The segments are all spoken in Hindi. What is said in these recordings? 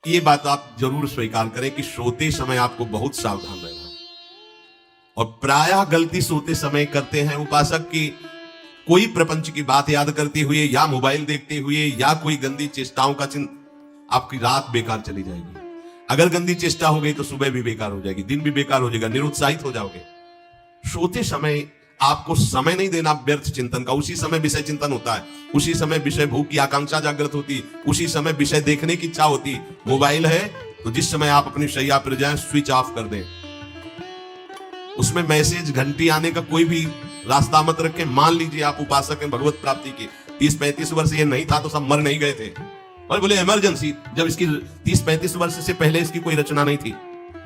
ये बात आप जरूर स्वीकार करें कि सोते समय आपको बहुत सावधान रहना है। और प्रायः गलती सोते समय करते हैं उपासक की कोई प्रपंच की बात याद करते हुए या मोबाइल देखते हुए या कोई गंदी चेष्टाओं का आपकी रात बेकार चली जाएगी। अगर गंदी चेष्टा हो गई तो सुबह भी बेकार हो जाएगी, दिन भी बेकार हो जाएगा, निरुत्साहित हो जाओगे। सोते समय आपको समय नहीं देना व्यर्थ चिंतन का। उसी समय विषय चिंतन होता है, उसी समय विषय भूख की आकांक्षा जागृत होती, उसी समय विषय देखने की इच्छा होती। मोबाइल है तो जिस समय आप अपनी शैया पर जाएं स्विच ऑफ कर दें। उसमें मैसेज घंटी आने का कोई भी रास्ता मत रखें। मान लीजिए आप उपासक हैं भगवत प्राप्ति के, 30-35 वर्ष ये नहीं था तो सब मर नहीं गए थे। और बोले इमरजेंसी, जब इसकी 30-35 वर्ष से पहले इसकी कोई रचना नहीं थी,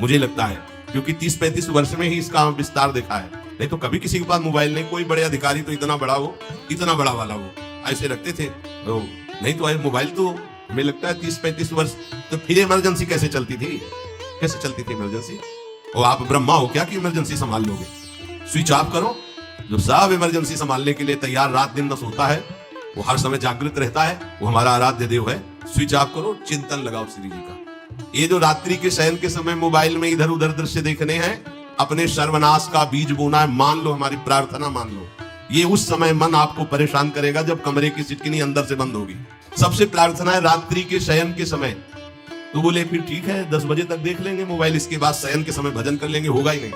मुझे लगता है, क्योंकि 30-35 वर्ष में ही इसका विस्तार देखा है। नहीं तो कभी किसी के पास मोबाइल नहीं, कोई बड़े अधिकारी तो इतना बड़ा हो, इतना बड़ा वाला हो, ऐसे रखते थे तो नहीं तो मोबाइल तो हमें लगता है 30-35 वर्ष। तो फिर इमरजेंसी कैसे चलती थी, कैसे चलती थी इमरजेंसी? और आप ब्रह्मा हो क्या कि इमरजेंसी संभाल लोगे? स्विच ऑफ करो। जो सब इमरजेंसी संभालने के लिए तैयार रात दिन न सोता है, वो हर समय जागृत रहता है, वो हमारा आराध्य देव है। स्विच ऑफ करो, चिंतन लगाओ श्री जी का। ये जो रात्रि के शयन के समय मोबाइल में इधर उधर दृश्य देखने हैं, अपने सर्वनाश का बीज बोना है। मान लो, हमारी प्रार्थना मान लो, ये उस समय मन आपको परेशान करेगा जब कमरे की सिटकिनी अंदर से बंद होगी। सबसे प्रार्थना है रात्रि के शयन के समय। तो बोले फिर ठीक है 10 बजे तक देख लेंगे मोबाइल, इसके बाद शयन के समय भजन कर लेंगे। होगा ही नहीं।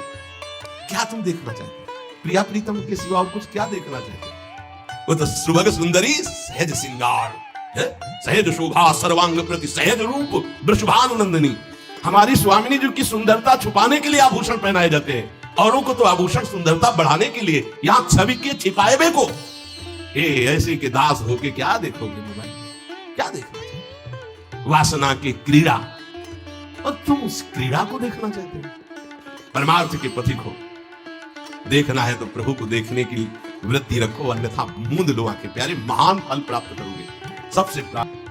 क्या तुम देखना चाहते? प्रिया प्रीतम के सिवा और कुछ क्या देखना चाहते? वो तो सुभग सुंदरी सहज सिंगार, सहज शोभा सर्वांग प्रति सहज रूप वृषभानुनंदिनी। हमारी स्वामिनी जी की सुंदरता छुपाने के लिए आभूषण पहनाए जाते हैं, औरों को तो आभूषण सुंदरता बढ़ाने के लिए। यहाँ छवि के छिपाए को ऐसे के दास होके क्या देखोगे मोबाइल? क्या देखना चाहिए? वासना की क्रीड़ा, और तुम उस क्रीड़ा को देखना चाहते हो? परमार्थ के पथिक हो, देखना है तो प्रभु को देखने की वृत्ति रखो, अन्यथा मूंद लो आंखें प्यारे, महान फल प्राप्त करोगे। सबसे प्राप्त